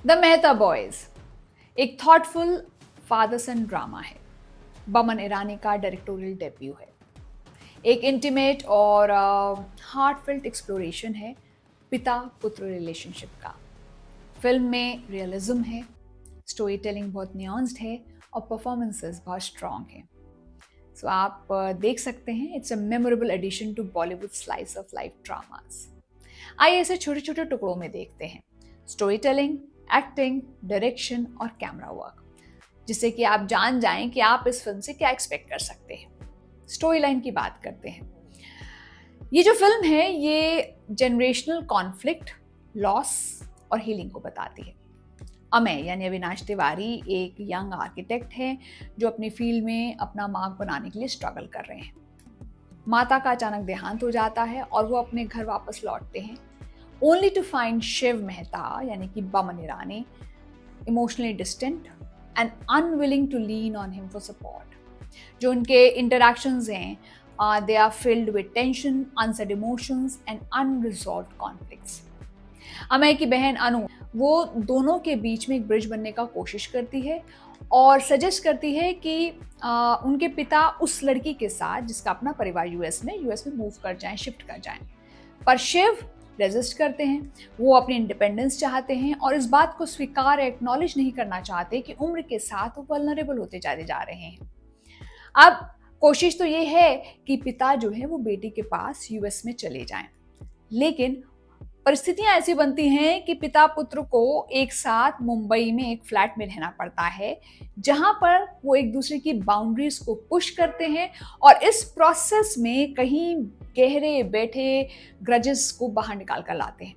The Mehta boys एक thoughtful father सन drama है। बमन ईरानी का डायरेक्टोरियल डेब्यू है। एक इंटीमेट और हार्टफेल्ट एक्सप्लोरेशन है पिता पुत्र रिलेशनशिप का। फिल्म में रियलिज्म है, स्टोरी टेलिंग बहुत न्यूआंस्ड है और परफॉर्मेंसेस बहुत स्ट्रॉन्ग है। सो आप देख सकते हैं, it's a memorable addition to Bollywood slice of life dramas. आइए इसे छोटे छोटे टुकड़ों में देखते हैं। स्टोरी टेलिंग, एक्टिंग, डायरेक्शन और कैमरा वर्क, जिससे कि आप जान जाएं कि आप इस फिल्म से क्या एक्सपेक्ट कर सकते हैं। स्टोरी लाइन की बात करते हैं। ये जो फिल्म है ये जनरेशनल कॉन्फ्लिक्ट, लॉस और हीलिंग को बताती है। अमेय यानी अविनाश तिवारी एक यंग आर्किटेक्ट हैं जो अपनी फील्ड में अपना मार्क बनाने के लिए स्ट्रगल कर रहे हैं। माता का अचानक देहांत हो जाता है और वो अपने घर वापस लौटते हैं, only to find Shiv Mehta यानी कि Boman Irani emotionally distant and unwilling to lean on him for support. जो उनके इंटरेक्शंस हैं they are filled with tension, unsaid emotions and unresolved conflicts. Amay की बहन अनु वो दोनों के बीच में एक ब्रिज बनने का कोशिश करती है और सजेस्ट करती है कि उनके पिता उस लड़की के साथ जिसका अपना परिवार यूएस में मूव कर जाएं, शिफ्ट कर जाएं। पर शिव रेजिस्ट करते हैं। वो अपनी इंडिपेंडेंस चाहते हैं और इस बात को स्वीकार एक्नॉलेज नहीं करना चाहते कि उम्र के साथ वो वल्नरेबल होते चले जा रहे हैं। अब कोशिश तो ये है कि पिता जो है वो बेटी के पास यूएस में चले जाएं, लेकिन परिस्थितियां ऐसी बनती हैं कि पिता पुत्र को एक साथ मुंबई में एक फ्लैट में रहना पड़ता है, जहां पर वो एक दूसरे की बाउंड्रीज को पुश करते हैं और इस प्रोसेस में कहीं गहरे बैठे ग्रजेस को बाहर निकाल कर लाते हैं।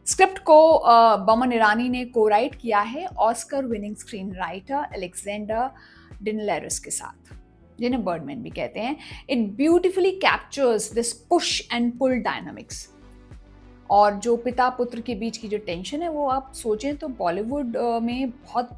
स्क्रिप्ट को बमन ईरानी ने को राइट किया है Oscar winning screen writer Alexander Dinelaris के साथ, जिन्हें बर्डमैन भी कहते हैं। It beautifully captures this push and pull dynamics. और जो पिता पुत्र के बीच की जो टेंशन है वो आप सोचें तो बॉलीवुड में बहुत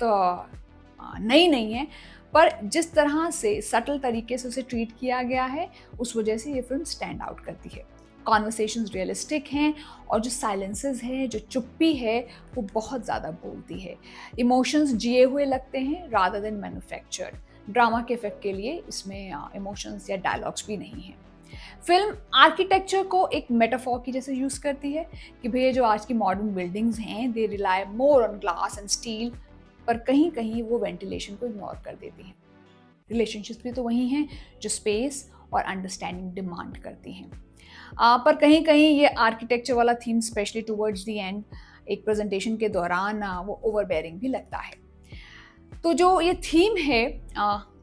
नई नहीं है, पर जिस तरह से सटल तरीके से उसे ट्रीट किया गया है उस वजह से ये फिल्म स्टैंड आउट करती है। कॉन्वर्सेशंस रियलिस्टिक हैं और जो साइलेंसेस हैं, जो चुप्पी है, वो बहुत ज़्यादा बोलती है। इमोशंस जिए हुए लगते हैं रादर देन मैन्युफैक्चर्ड। ड्रामा के इफेक्ट के लिए इसमें इमोशंस या डायलॉग्स भी नहीं हैं। फिल्म आर्किटेक्चर को एक मेटाफॉर की जैसे यूज करती है कि भैया जो आज की मॉडर्न बिल्डिंग्स हैं they rely more on glass and steel, पर कहीं कहीं वो वेंटिलेशन को इग्नोर कर देती हैं। रिलेशनशिप्स भी तो वही हैं जो स्पेस और अंडरस्टैंडिंग डिमांड करती हैं। पर कहीं कहीं ये आर्किटेक्चर वाला theme specially towards the end एक प्रेजेंटेशन के दौरान वो ओवरबेयरिंग भी लगता है। तो जो ये थीम है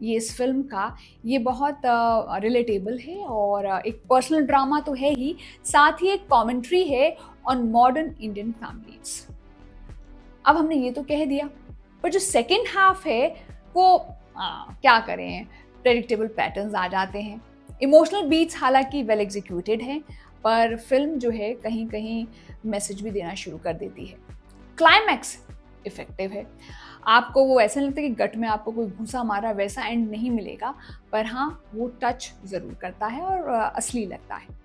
ये इस फिल्म का, ये बहुत रिलेटेबल है और एक पर्सनल ड्रामा तो है ही, साथ ही एक कमेंट्री है ऑन मॉडर्न इंडियन फैमिलीज। अब हमने ये तो कह दिया, पर जो सेकंड हाफ है वो क्या करें, प्रेडिक्टेबल पैटर्न्स आ जाते हैं। इमोशनल बीट्स हालांकि वेल एग्जीक्यूटेड हैं, पर फिल्म जो है कहीं कहीं मैसेज भी देना शुरू कर देती है। क्लाइमैक्स इफेक्टिव है, आपको वो ऐसा लगता है कि गट में आपको कोई घुसा मारा वैसा एंड नहीं मिलेगा, पर हाँ वो टच ज़रूर करता है और असली लगता है।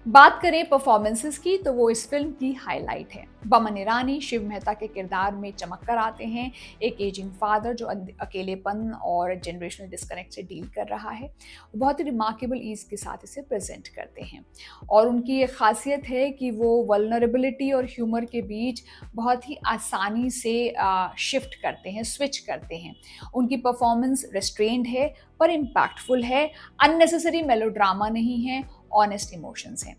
बात करें परफॉर्मेंसेस की तो वो इस फिल्म की हाईलाइट है। बमन ईरानी शिव मेहता के किरदार में चमक कर आते हैं, एक एजिंग फादर जो अकेलेपन और जनरेशनल डिस्कनेक्ट से डील कर रहा है। वो बहुत ही रिमार्केबल ईज के साथ इसे प्रेजेंट करते हैं और उनकी ये खासियत है कि वो वल्नरेबिलिटी और ह्यूमर के बीच बहुत ही आसानी से शिफ्ट करते हैं, स्विच करते हैं। उनकी परफॉर्मेंस रेस्ट्रेंड है पर इम्पैक्टफुल है, अननेसेसरी मेलोड्रामा नहीं है, ऑनेस्ट इमोशंस हैं।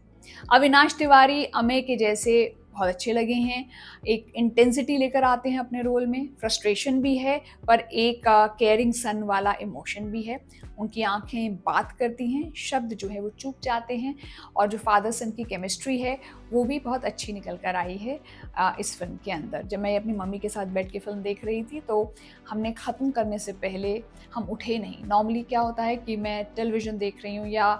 अविनाश तिवारी अमेय के जैसे बहुत अच्छे लगे हैं, एक इंटेंसिटी लेकर आते हैं अपने रोल में, फ्रस्ट्रेशन भी है पर एक केयरिंग सन वाला इमोशन भी है। उनकी आंखें बात करती हैं, शब्द जो है वो चूक जाते हैं और जो फादर सन की केमिस्ट्री है वो भी बहुत अच्छी निकल कर आई है इस फिल्म के अंदर। जब मैं अपनी मम्मी के साथ बैठ के फिल्म देख रही थी तो हमने ख़त्म करने से पहले हम उठे नहीं। नॉर्मली क्या होता है कि मैं टेलीविज़न देख रही हूँ या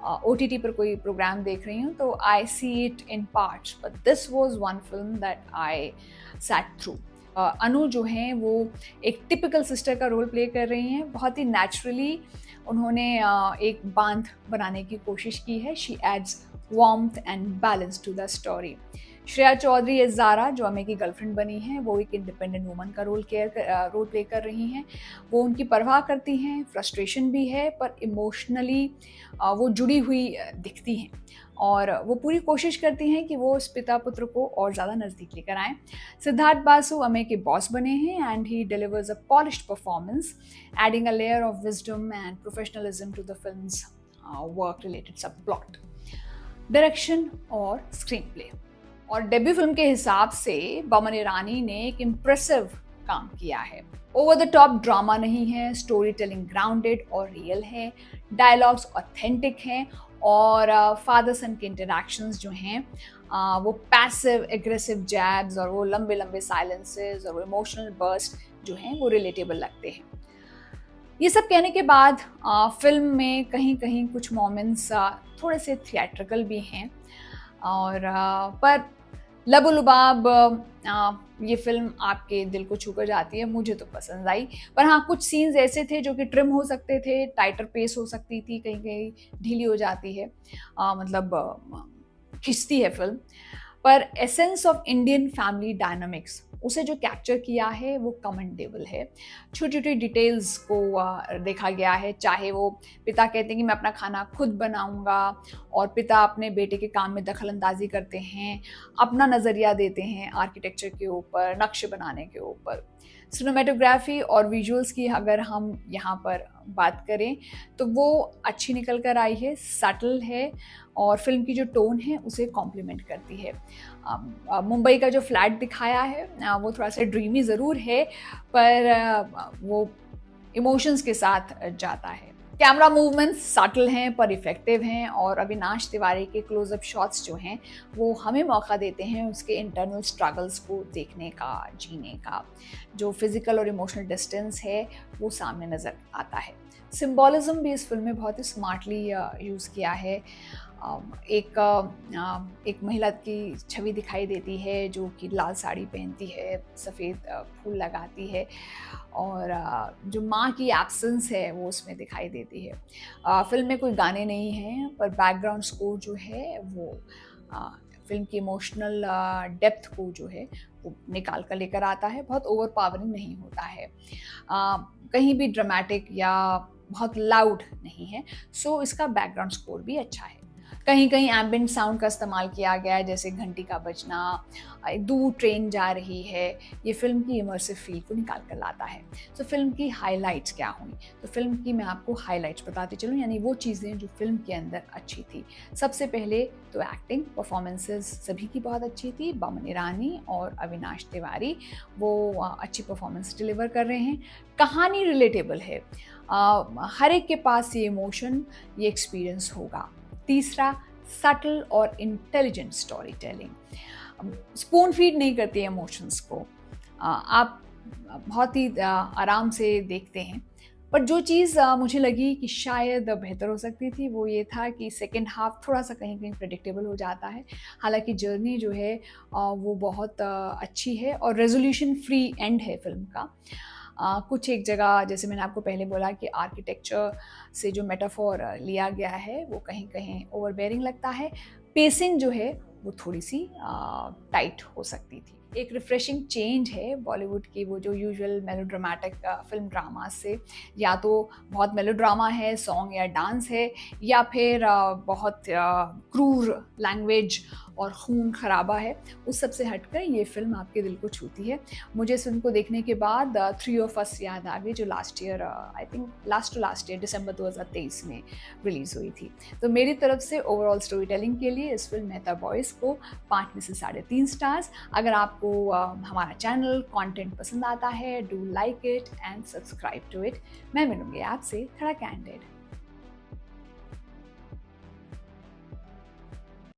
OTT पर कोई प्रोग्राम देख रही हूँ तो I see it in parts, but this was one film that I sat through. Anu जो हैं वो एक टिपिकल सिस्टर का रोल प्ले कर रही हैं, बहुत ही नेचुरली उन्होंने एक बांध बनाने की कोशिश की है। She adds warmth and balance to the story. Shreya Chaudhary as Zara, जो अमे की गर्लफ्रेंड बनी हैं, वो एक इंडिपेंडेंट वुमन का रोल प्ले कर रही हैं। वो उनकी परवाह करती हैं, फ्रस्ट्रेशन भी है, पर इमोशनली वो जुड़ी हुई दिखती हैं और वो पूरी कोशिश करती हैं कि वो उस पिता पुत्र को और ज़्यादा नज़दीक लेकर आएँ। सिद्धार्थ बासु अमे के बॉस बने हैं and he delivers a polished performance, adding a layer of wisdom and professionalism to the film's work related subplot, direction और स्क्रीन प्ले। और डेब्यू फिल्म के हिसाब से बमन ईरानी ने एक इम्प्रेसिव काम किया है। ओवर द टॉप ड्रामा नहीं है, स्टोरी टेलिंग ग्राउंडेड और रियल है, डायलॉग्स ऑथेंटिक हैं और फादर सन के इंटरेक्शंस जो हैं वो पैसिव एग्रेसिव जैब्स और वो लंबे लंबे साइलेंसेस और वो इमोशनल बर्स्ट जो हैं वो रिलेटेबल लगते हैं। ये सब कहने के बाद फिल्म में कहीं कहीं कुछ मोमेंट्स थोड़े से थिएट्रिकल भी हैं और पर लबोलुबाब ये फिल्म आपके दिल को छू कर जाती है। मुझे तो पसंद आई, पर हाँ कुछ सीन्स ऐसे थे जो कि ट्रिम हो सकते थे, टाइटर पेस हो सकती थी, कहीं कहीं ढीली हो जाती है, खिंचती है फिल्म। पर essence of Indian family dynamics उसे जो कैप्चर किया है वो कमेंडेबल है। छोटी छोटी डिटेल्स को देखा गया है, चाहे वो पिता कहते हैं कि मैं अपना खाना खुद बनाऊंगा और पिता अपने बेटे के काम में दखल अंदाजी करते हैं, अपना नज़रिया देते हैं आर्किटेक्चर के ऊपर, नक्शे बनाने के ऊपर। सिनेमेटोग्राफी और विजुअल्स की अगर हम यहाँ पर बात करें तो वो अच्छी निकल कर आई है, सटल है और फिल्म की जो टोन है उसे कॉम्प्लीमेंट करती है। मुंबई का जो फ्लैट दिखाया है वो थोड़ा सा ड्रीमी ज़रूर है, पर वो इमोशंस के साथ जाता है। कैमरा मूवमेंट्स सटल हैं पर इफ़ेक्टिव हैं और अविनाश तिवारी के क्लोजअप शॉट्स जो हैं वो हमें मौका देते हैं उसके इंटरनल स्ट्रगल्स को देखने का, जीने का। जो फिज़िकल और इमोशनल डिस्टेंस है वो सामने नज़र आता है। सिंबॉलिज्म भी इस फिल्म में बहुत ही स्मार्टली यूज़ किया है। एक महिला की छवि दिखाई देती है जो कि लाल साड़ी पहनती है, सफ़ेद फूल लगाती है और जो माँ की एब्सेंस है वो उसमें दिखाई देती है। फिल्म में कोई गाने नहीं हैं पर बैकग्राउंड स्कोर जो है वो फिल्म की इमोशनल डेप्थ को जो है वो निकाल कर लेकर आता है। बहुत ओवर पावरिंग नहीं होता है, कहीं भी ड्रामेटिक या बहुत लाउड नहीं है। सो इसका बैकग्राउंड स्कोर भी अच्छा है। कहीं कहीं एम्बिएंट साउंड का इस्तेमाल किया गया है, जैसे घंटी का बजना, एक दूर ट्रेन जा रही है, ये फिल्म की इमर्सिव फील को निकाल कर लाता है। तो फिल्म की हाइलाइट्स क्या हुई, तो फिल्म की मैं आपको हाइलाइट्स बताती चलूँ, यानी वो चीज़ें जो फिल्म के अंदर अच्छी थी। सबसे पहले तो एक्टिंग परफॉर्मेंसेस सभी की बहुत अच्छी थी। बमन ईरानी और अविनाश तिवारी वो अच्छी परफॉर्मेंस डिलीवर कर रहे हैं। कहानी रिलेटेबल है, हर एक के पास ये इमोशन, ये एक्सपीरियंस होगा। तीसरा, सटल और intelligent story telling, spoon feed नहीं करती है इमोशंस को, आप बहुत ही आराम से देखते हैं। पर जो चीज़ मुझे लगी कि शायद बेहतर हो सकती थी वो ये था कि सेकेंड हाफ थोड़ा सा कहीं कहीं प्रेडिक्टेबल हो जाता है। हालांकि जर्नी जो है वो बहुत अच्छी है और रेजोल्यूशन फ्री एंड है फिल्म का। कुछ एक जगह जैसे मैंने आपको पहले बोला कि आर्किटेक्चर से जो मेटाफोर लिया गया है वो कहीं कहीं ओवरबेयरिंग लगता है। पेसिंग जो है वो थोड़ी सी टाइट हो सकती थी। एक रिफ्रेशिंग चेंज है बॉलीवुड की वो जो यूजुअल मेलोड्रामेटिक फिल्म ड्रामा से, या तो बहुत मेलोड्रामा है, सॉन्ग या डांस है, या फिर बहुत क्रूर लैंग्वेज और खून खराबा है। उस सब से हटकर ये फिल्म आपके दिल को छूती है। मुझे इस फिल्म को देखने के बाद थ्री ऑफ अस याद आ गई, जो last year I think last year December 2023 में रिलीज़ हुई थी। तो मेरी तरफ से ओवरऑल स्टोरी टेलिंग के लिए इस फिल्म मेहता बॉयज़ को 5 में से 3.5 स्टार्स। अगर आपको हमारा चैनल कंटेंट पसंद आता है, do like it and subscribe to it. मैं मिलूंगी आपसे थोड़ा कैंडिड।